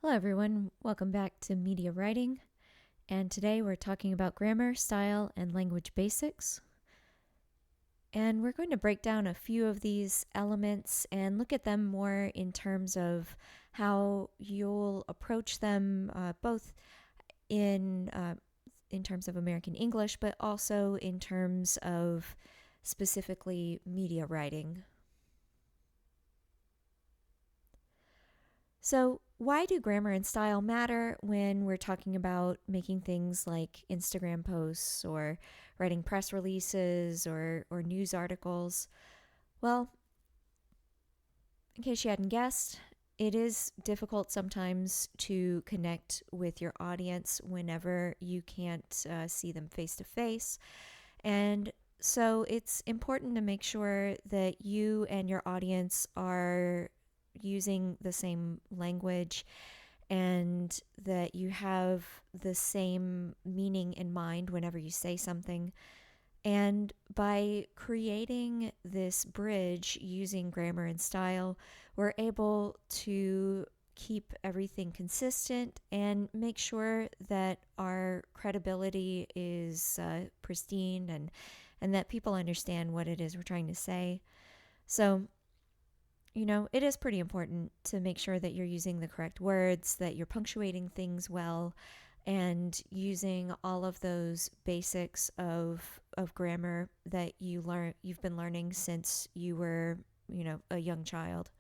Hello, everyone. Welcome back to Media Writing. And today we're talking about grammar, style, and language basics. And we're going to break down a few of these elements and look at them more in terms of how you'll approach them, both in terms of American English, but also in terms of specifically media writing. So, why do grammar and style matter when we're talking about making things like Instagram posts or writing press releases or news articles? Well, in case you hadn't guessed, it is difficult sometimes to connect with your audience whenever you can't see them face to face. And so it's important to make sure that you and your audience are using the same language and that you have the same meaning in mind whenever you say something. And by creating this bridge using grammar and style, we're able to keep everything consistent and make sure that our credibility is pristine and that people understand what it is we're trying to say. So, it is pretty important to make sure that you're using the correct words, that you're punctuating things well, and using all of those basics of grammar that you've been learning since you were, a young child.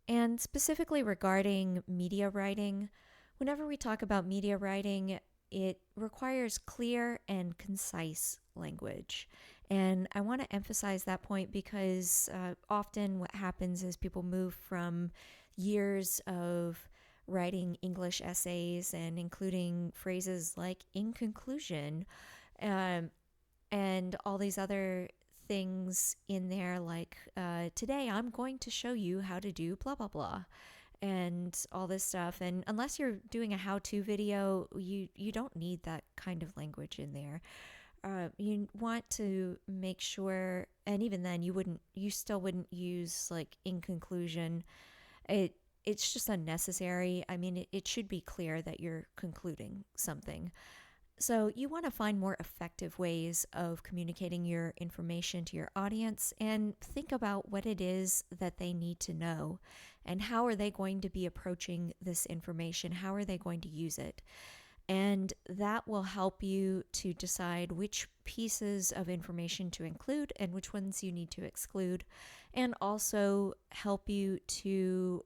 And specifically regarding media writing, whenever we talk about media writing, it requires clear and concise language. And I want to emphasize that point because often what happens is people move from years of writing English essays and including phrases like in conclusion um, and all these other things in there, like today I'm going to show you how to do blah, blah, blah. And all this stuff. And unless you're doing a how-to video, you don't need that kind of language in there. You want to make sure, and even then, you still wouldn't use like in conclusion. It's just unnecessary. I mean, it should be clear that you're concluding something. So you want to find more effective ways of communicating your information to your audience and think about what it is that they need to know and how are they going to be approaching this information? How are they going to use it? And that will help you to decide which pieces of information to include and which ones you need to exclude, and also help you to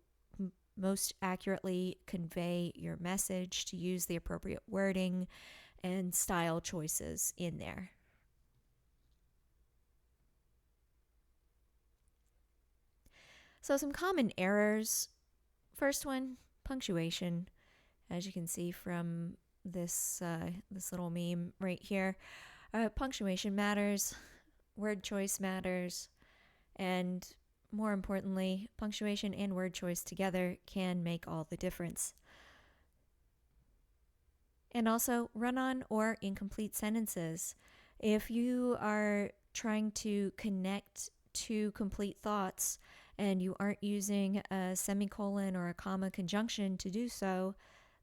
most accurately convey your message, to use the appropriate wording and style choices in there. So, some common errors. First one, punctuation. As you can see from this little meme right here, punctuation matters, word choice matters, and more importantly, punctuation and word choice together can make all the difference. And also, run on or incomplete sentences. If you are trying to connect two complete thoughts and you aren't using a semicolon or a comma conjunction to do so,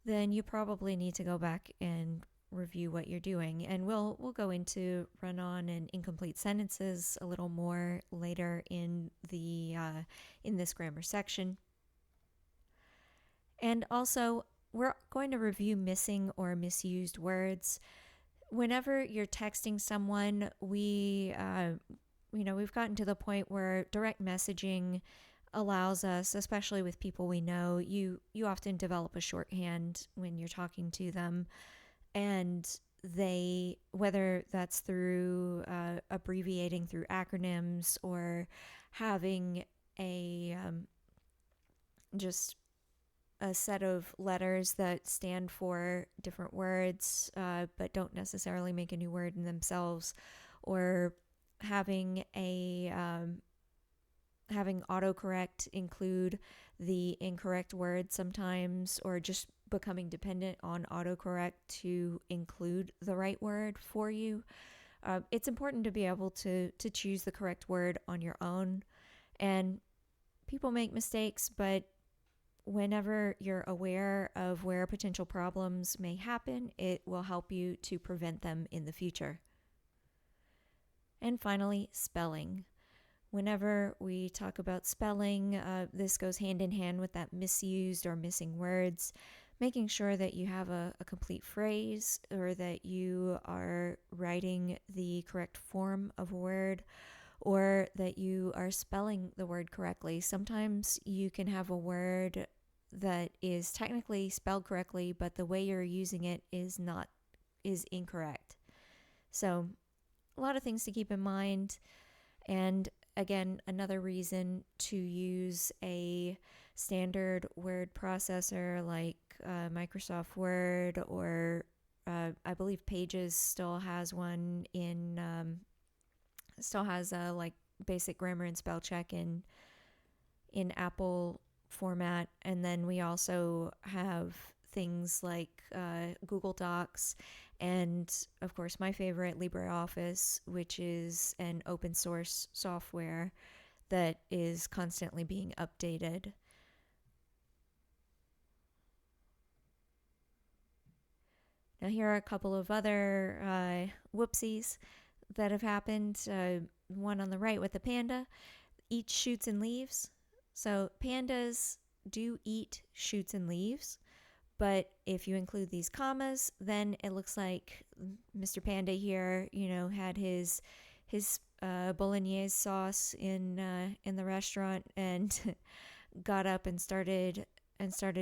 then you probably need to go back and review what you're doing. And we'll go into run on and incomplete sentences a little more later in this grammar section. And also, we're going to review missing or misused words. Whenever you're texting someone, we've gotten to the point where direct messaging allows us, especially with people we know, you often develop a shorthand when you're talking to them, and they, whether that's through abbreviating through acronyms or having a just a set of letters that stand for different words but don't necessarily make a new word in themselves, or having having autocorrect include the incorrect word sometimes, or just becoming dependent on autocorrect to include the right word for you. It's important to be able to choose the correct word on your own. And People make mistakes, but whenever you're aware of where potential problems may happen, it will help you to prevent them in the future. And finally, spelling. Whenever we talk about spelling, this goes hand in hand with that misused or missing words. Making sure that you have a complete phrase or that you are writing the correct form of a word or that you are spelling the word correctly. Sometimes you can have a word that is technically spelled correctly, but the way you're using it is incorrect. So, a lot of things to keep in mind. And again, another reason to use a standard word processor like Microsoft Word or I believe Pages still has one still has a like basic grammar and spell check in Apple format. And then we also have things like Google Docs and, of course, my favorite, LibreOffice, which is an open source software that is constantly being updated. Now, here are a couple of other whoopsies that have happened. One on the right with the panda eats shoots and leaves. So, pandas do eat shoots and leaves. But if you include these commas, then it looks like Mr. Panda here, had his bolognese sauce in the restaurant and got up and started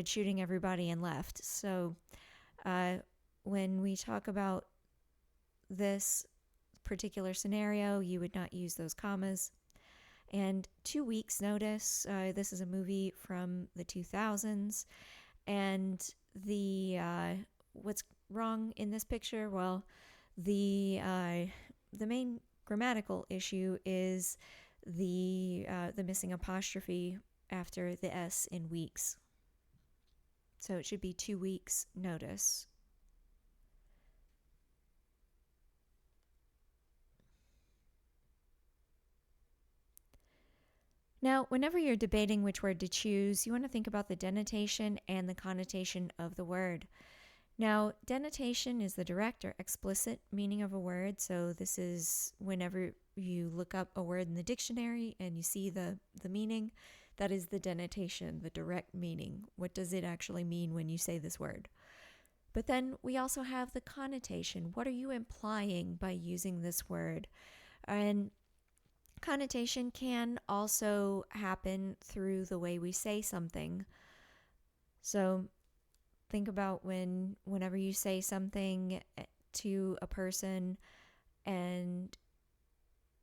shooting everybody and left. So uh, when we talk about this particular scenario, you would not use those commas. And 2 weeks notice. This is a movie from the 2000s, and what's wrong in this picture? Well, the main grammatical issue is the missing apostrophe after the s in weeks. So it should be 2 weeks notice. Now, whenever you're debating which word to choose, you want to think about the denotation and the connotation of the word. Now, denotation is the direct or explicit meaning of a word. So this is whenever you look up a word in the dictionary and you see the meaning, that is the denotation, the direct meaning. What does it actually mean when you say this word? But then we also have the connotation. What are you implying by using this word? And connotation can also happen through the way we say something. So think about whenever you say something to a person and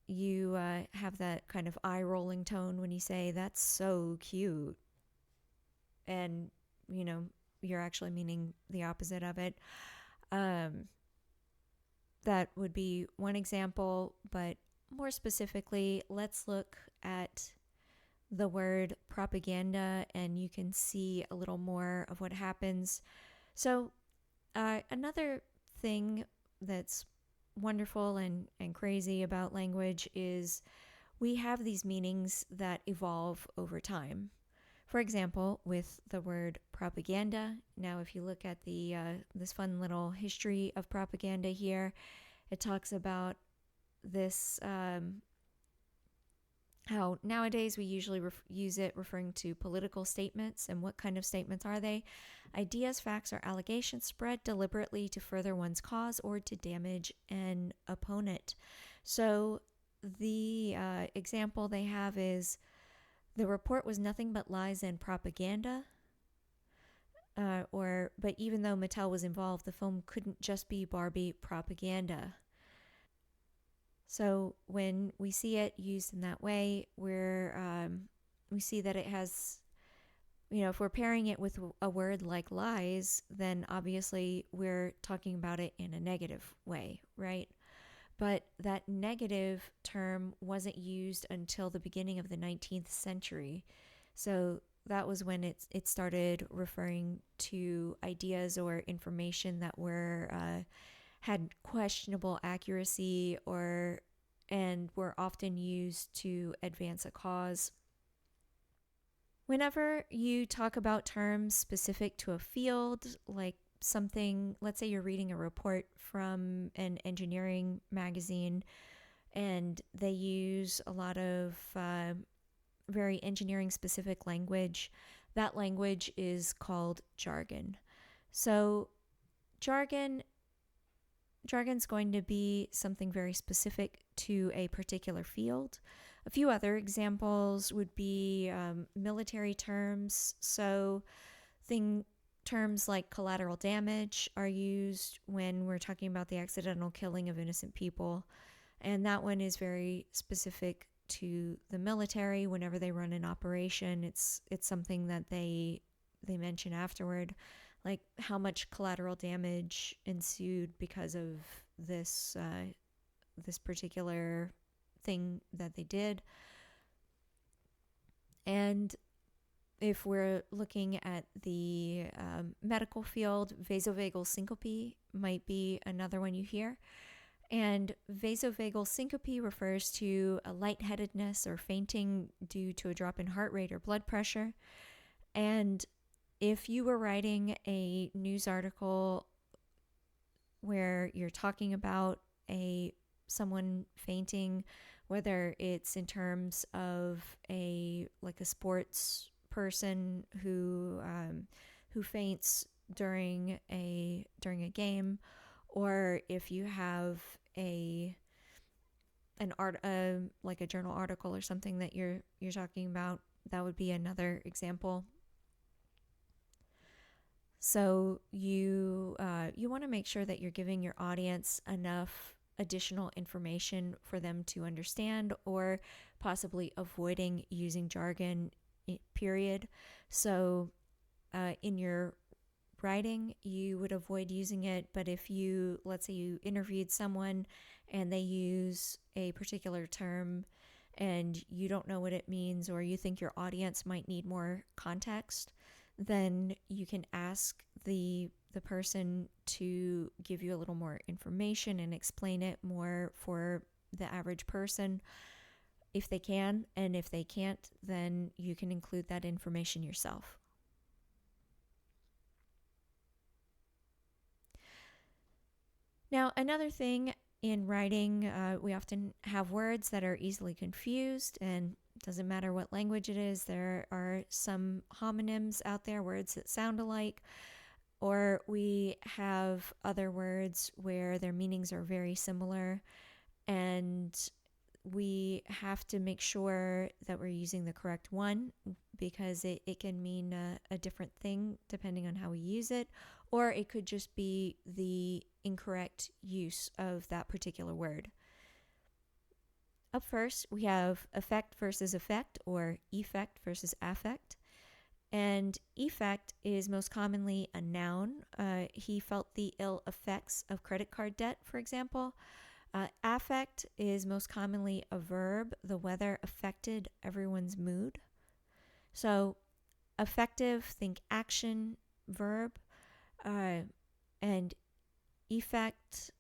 you have that kind of eye rolling tone when you say that's so cute, and you're actually meaning the opposite of it. That would be one example, but more specifically, let's look at the word propaganda and you can see a little more of what happens. So another thing that's wonderful and crazy about language is we have these meanings that evolve over time. For example, with the word propaganda, now if you look at the this fun little history of propaganda here, it talks about this how nowadays we usually use it referring to political statements. And what kind of statements are they? Ideas, facts, or allegations spread deliberately to further one's cause or to damage an opponent. So the example they have is the report was nothing but lies and propaganda. But even though Mattel was involved, the film couldn't just be Barbie propaganda. So when we see it used in that way, we see that it has, if we're pairing it with a word like lies, then obviously we're talking about it in a negative way, right? But that negative term wasn't used until the beginning of the 19th century. So that was when it started referring to ideas or information that were had questionable accuracy and were often used to advance a cause. Whenever you talk about terms specific to a field, like something, let's say you're reading a report from an engineering magazine and they use a lot of very engineering specific language, that language is called jargon. So, jargon jargon's going to be something very specific to a particular field. A few other examples would be military terms. So, terms like collateral damage are used when we're talking about the accidental killing of innocent people. And that one is very specific to the military. Whenever they run an operation, it's something that they mention afterward, like how much collateral damage ensued because of this particular thing that they did. And if we're looking at the medical field, vasovagal syncope might be another one you hear. And vasovagal syncope refers to a lightheadedness or fainting due to a drop in heart rate or blood pressure. And if you were writing a news article where you're talking about someone fainting, whether it's in terms of a sports person who faints during a game, or if you have an art like a journal article or something that you're talking about, that would be another example. So you want to make sure that you're giving your audience enough additional information for them to understand, or possibly avoiding using jargon, period. So in your writing, you would avoid using it. But if let's say you interviewed someone and they use a particular term and you don't know what it means, or you think your audience might need more context, then you can ask the person to give you a little more information and explain it more for the average person if they can. And if they can't, then you can include that information yourself. Now, another thing in writing, we often have words that are easily confused, and it doesn't matter what language it is. There are some homonyms out there, words that sound alike, or we have other words where their meanings are very similar, and we have to make sure that we're using the correct one, because it can mean a different thing depending on how we use it, or it could just be the incorrect use of that particular word. Up first, we have effect versus effect, or effect versus affect. And effect is most commonly a noun. He felt the ill effects of credit card debt, for example. Affect is most commonly a verb. The weather affected everyone's mood. So affective, think action, verb. And effect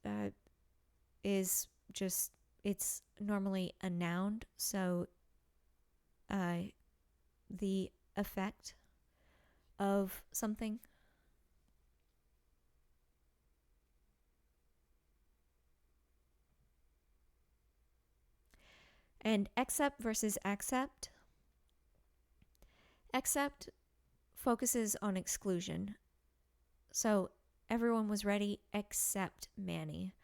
is just, it's normally a noun. So the effect of something. And accept versus accept. Accept focuses on exclusion. So everyone was ready except Manny.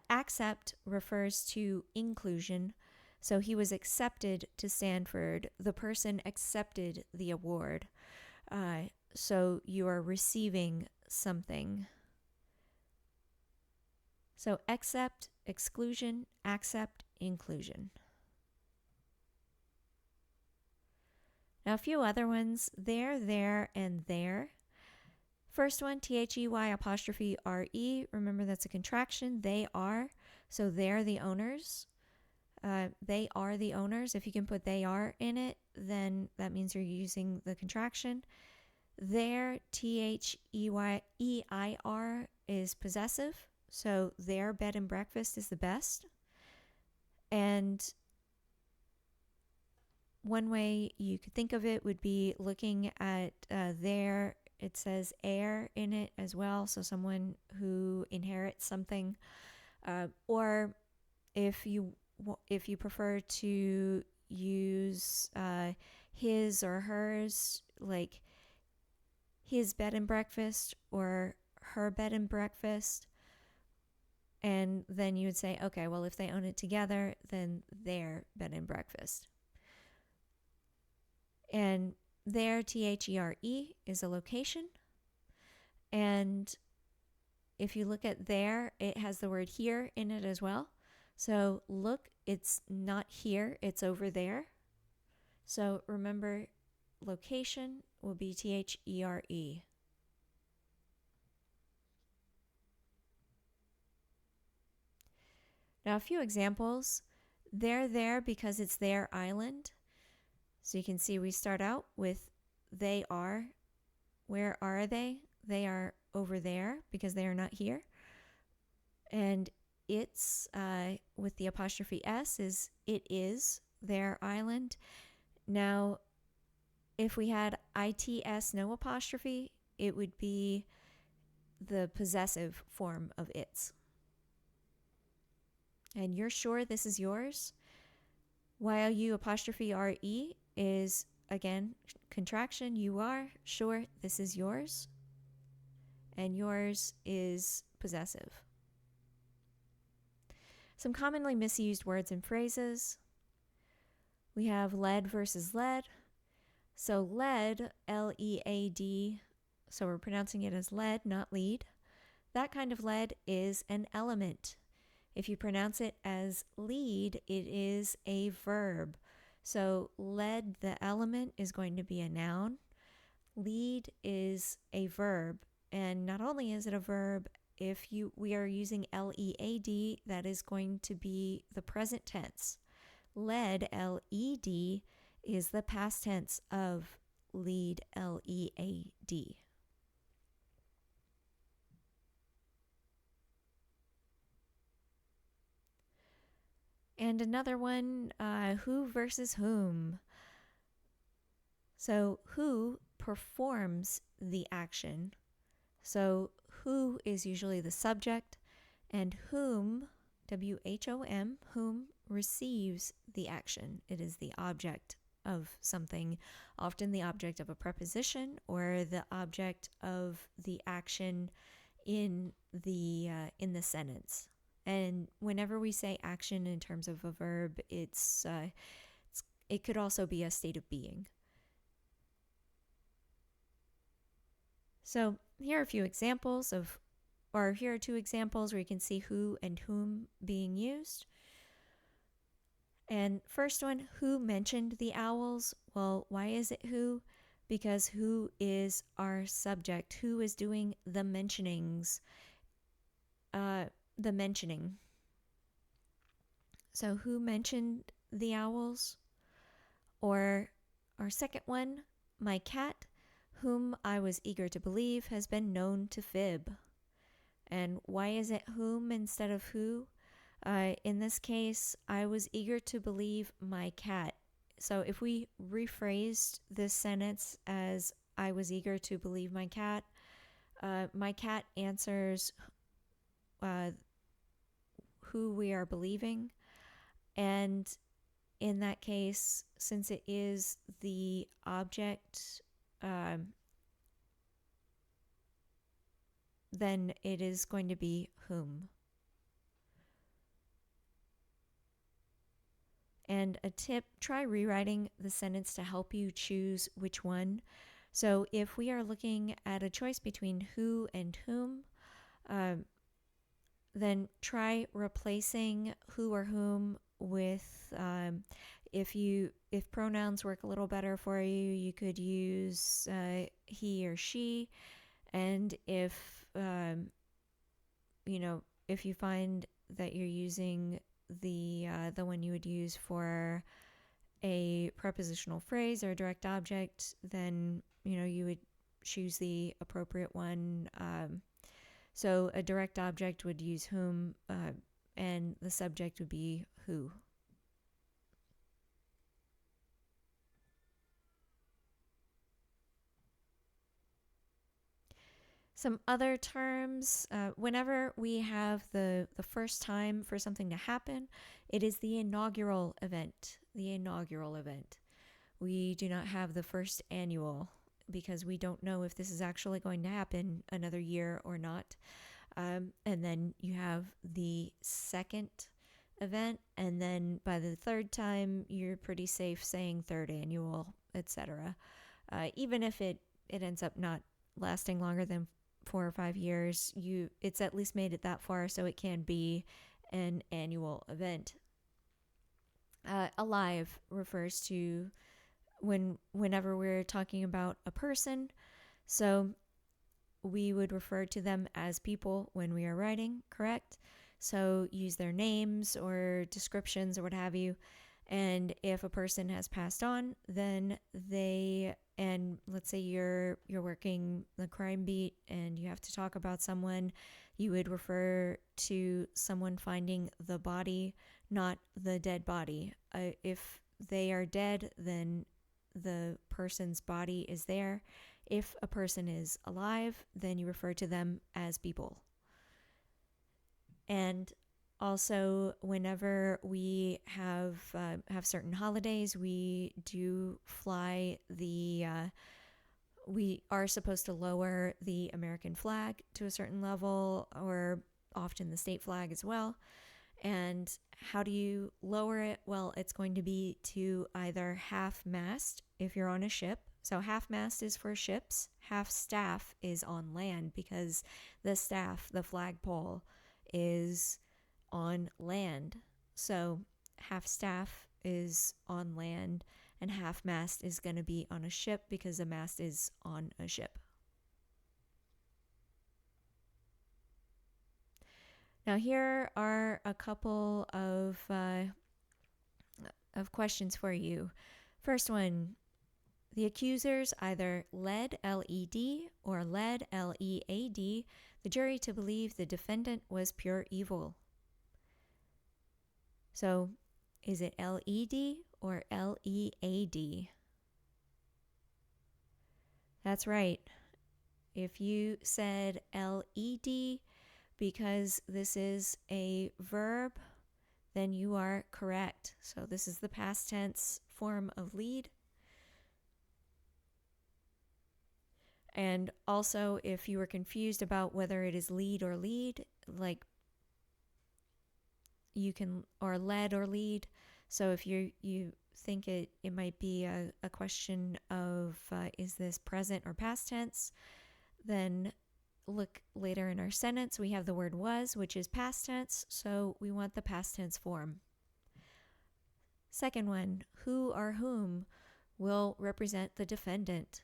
Accept refers to inclusion. So he was accepted to Stanford. The person accepted the award. So you are receiving something. So accept, exclusion, accept, inclusion. Now a few other ones, there, and there. First one, THEY''RE. Remember, that's a contraction. They are. So they're the owners. They are the owners. If you can put they are in it, then that means you're using the contraction. Their, THEYEIR, is possessive. So their bed and breakfast is the best. And one way you could think of it would be looking at there. It says heir in it as well, so someone who inherits something. Or if you prefer to use his or hers, like his bed and breakfast or her bed and breakfast. And then you would say, okay, well, if they own it together, then their bed and breakfast. And there, THERE, is a location. And if you look at there, it has the word here in it as well. So look, it's not here, it's over there. So remember, location will be THERE. Now, a few examples. They're there because it's their island. So you can see we start out with they are. Where are they? They are over there because they are not here. And it's, with the apostrophe S, is it is their island. Now, if we had ITS, no apostrophe, it would be the possessive form of its. And you're sure this is yours? YLU apostrophe RE is, again, contraction. You are sure this is yours. And yours is possessive. Some commonly misused words and phrases. We have lead versus lead. So lead, L-E-A-D, so we're pronouncing it as lead, not lead. That kind of lead is an element. If you pronounce it as lead, it is a verb. So lead, the element, is going to be a noun. Lead is a verb. And not only is it a verb, if we are using L-E-A-D, that is going to be the present tense. Led, L-E-D, is the past tense of lead, L-E-A-D. And another one, who versus whom. So who performs the action. So who is usually the subject, and whom, W-H-O-M, whom receives the action. It is the object of something, often the object of a preposition or the object of the action in the sentence. And whenever we say action in terms of a verb, it could also be a state of being. So here are a few examples here are two examples where you can see who and whom being used. And first one, who mentioned the owls? Well, why is it who? Because who is our subject? Who is doing the mentionings? The mentioning. So who mentioned the owls? Or our second one, my cat, whom I was eager to believe, has been known to fib. And why is it whom instead of who? In this case, I was eager to believe my cat. So if we rephrased this sentence as I was eager to believe my cat answers who we are believing. And in that case, since it is the object, then it is going to be whom. And a tip, try rewriting the sentence to help you choose which one. So if we are looking at a choice between who and whom, then try replacing who or whom with, if pronouns work a little better for you, you could use he or she. And if if you find that you're using the one you would use for a prepositional phrase or a direct object, then you would choose the appropriate one. So a direct object would use whom, and the subject would be who. Some other terms, whenever we have the first time for something to happen, it is the inaugural event. The inaugural event. We do not have the first annual because we don't know if this is actually going to happen another year or not. And then you have the second event, and then by the third time, you're pretty safe saying third annual, etc. Even if it ends up not lasting longer than 4 or 5 years, it's at least made it that far, so it can be an annual event. Alive refers to whenever we're talking about a person. So we would refer to them as people when we are writing, correct? So use their names or descriptions or what have you. And if a person has passed on, then and let's say you're working the crime beat and you have to talk about someone, you would refer to someone finding the body, not the dead body. If they are dead, then the person's body is there. If a person is alive, then you refer to them as people. And also, whenever we have certain holidays, we do fly we are supposed to lower the American flag to a certain level, or often the state flag as well. And how do you lower it? Well, it's going to be to either half mast if you're on a ship. So half mast is for ships, half staff is on land because the staff, the flagpole, is on land. So half staff is on land and half mast is going to be on a ship because the mast is on a ship. Now here are a couple of questions for you. First one, the accusers either led, L-E-D, or led, L-E-A-D, the jury to believe the defendant was pure evil. So is it L-E-D or L-E-A-D? That's right. If you said L-E-D because this is a verb, then you are correct. So this is the past tense form of lead. And also, if you were confused about whether it is lead or lead, like you can, or led or lead. So if you think it might be a question of is this present or past tense, then look later in our sentence. We have the word was, which is past tense, so we want the past tense form. Second one, who or whom will represent the defendant?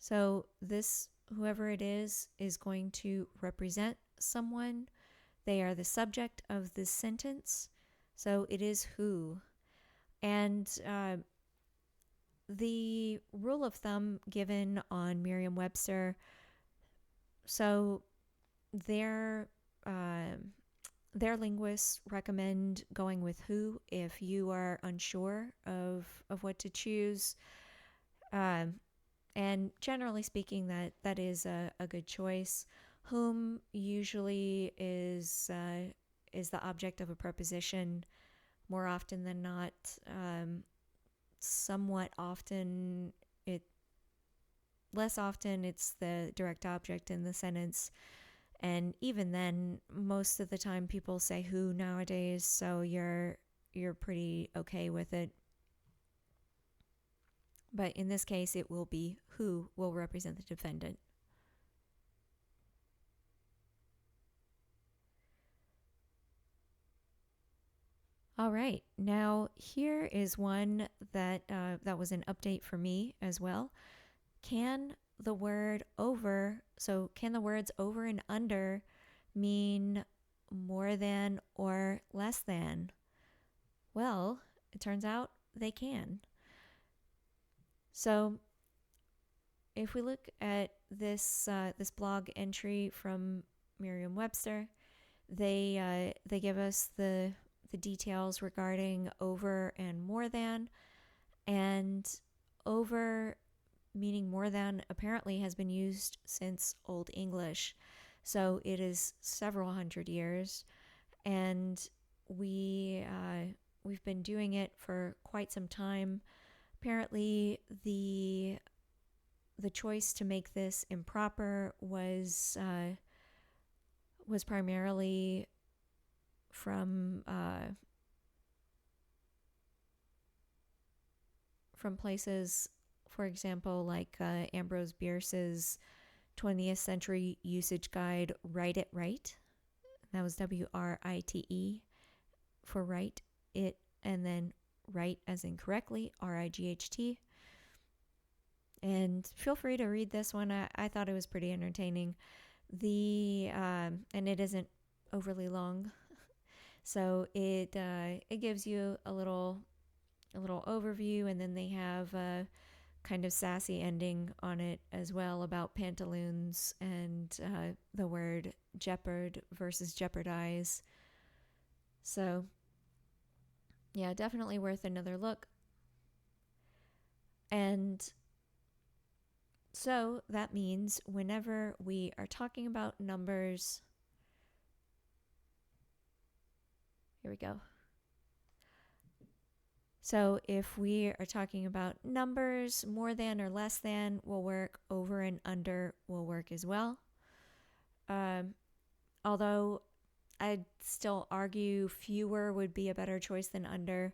So this, whoever it is going to represent someone. They are the subject of this sentence. So it is who. And the rule of thumb given on Merriam-Webster, so their linguists recommend going with who if you are unsure of what to choose. And generally speaking, that is a good choice. Whom usually is the object of a preposition more often than not. Somewhat often, less often it's the direct object in the sentence. And even then, most of the time people say who nowadays, so you're pretty okay with it. But in this case, it will be who will represent the defendant. All right, now here is one that was an update for me as well. Can the word over, so can the words over and under mean more than or less than? Well, it turns out they can. So if we look at this blog entry from Merriam-Webster, they give us the details regarding over and more than, and over, meaning more than, apparently has been used since Old English. So it is several hundred years, and we've been doing it for quite some time. Apparently, the choice to make this improper was primarily from places, for example, like Ambrose Bierce's 20th Century Usage Guide, Write It Right. That was WRITE for write it, and then write as in correctly, RIGHT. And feel free to read this one. I thought it was pretty entertaining. And it isn't overly long, so it gives you a little overview, and then they have a kind of sassy ending on it as well about pantaloons and the word jeopard versus jeopardize. So yeah, definitely worth another look. And so that means whenever we are talking about numbers, here we go. So if we are talking about numbers, more than or less than will work, over and under will work as well. Although I'd still argue fewer would be a better choice than under,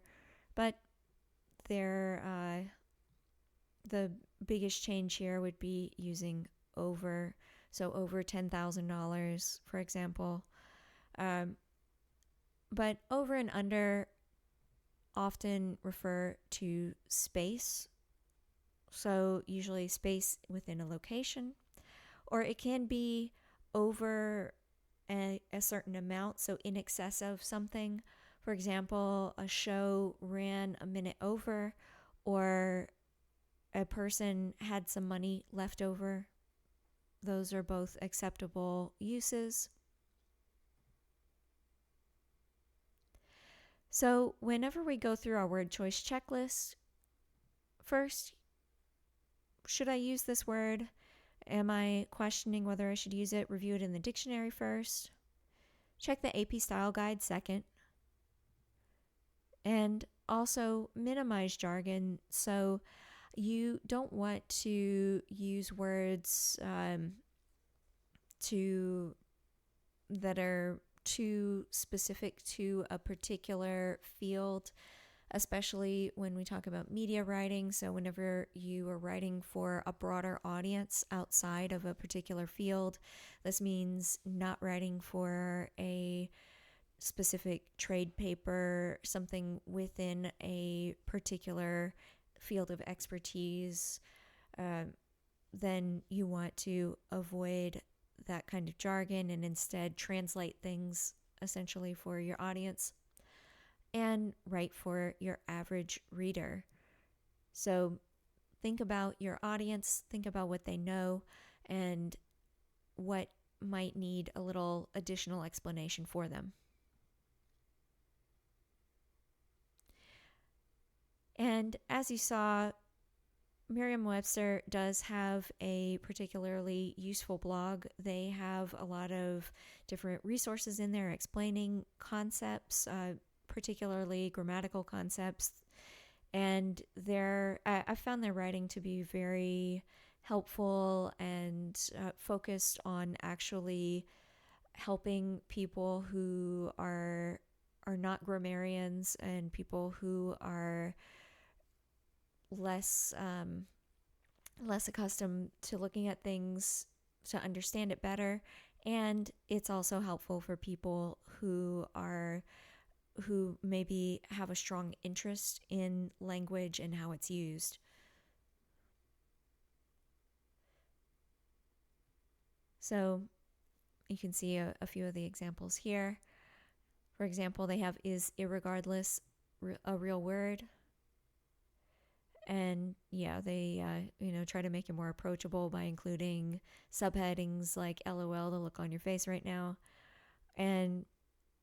but the biggest change here would be using over. So over $10,000, for example. But over and under often refer to space. So usually space within a location, or it can be over a certain amount, so in excess of something. For example, a show ran a minute over, or a person had some money left over. Those are both acceptable uses. So whenever we go through our word choice checklist, first, should I use this word? Am I questioning whether I should use it? Review it in the dictionary first. Check the AP style guide second. And also minimize jargon. So you don't want to use words that are too specific to a particular field, especially when we talk about media writing. So whenever you are writing for a broader audience outside of a particular field, this means not writing for a specific trade paper, something within a particular field of expertise. Then you want to avoid that kind of jargon and instead translate things essentially for your audience and write for your average reader. So think about your audience, think about what they know, and what might need a little additional explanation for them. And as you saw, Merriam-Webster does have a particularly useful blog. They have a lot of different resources in there explaining concepts, particularly grammatical concepts. And I found their writing to be very helpful and focused on actually helping people who are not grammarians and people who are less accustomed to looking at things to understand it better. And it's also helpful for people who maybe have a strong interest in language and how it's used. So you can see a few of the examples here. For example, they have is irregardless a real word? And yeah, they try to make it more approachable by including subheadings like LOL, the look on your face right now. And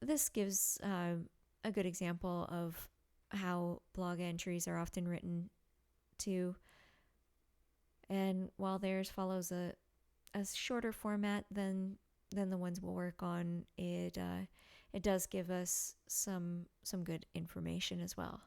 this gives a good example of how blog entries are often written too. And while theirs follows a shorter format than the ones we'll work on, it does give us some good information as well.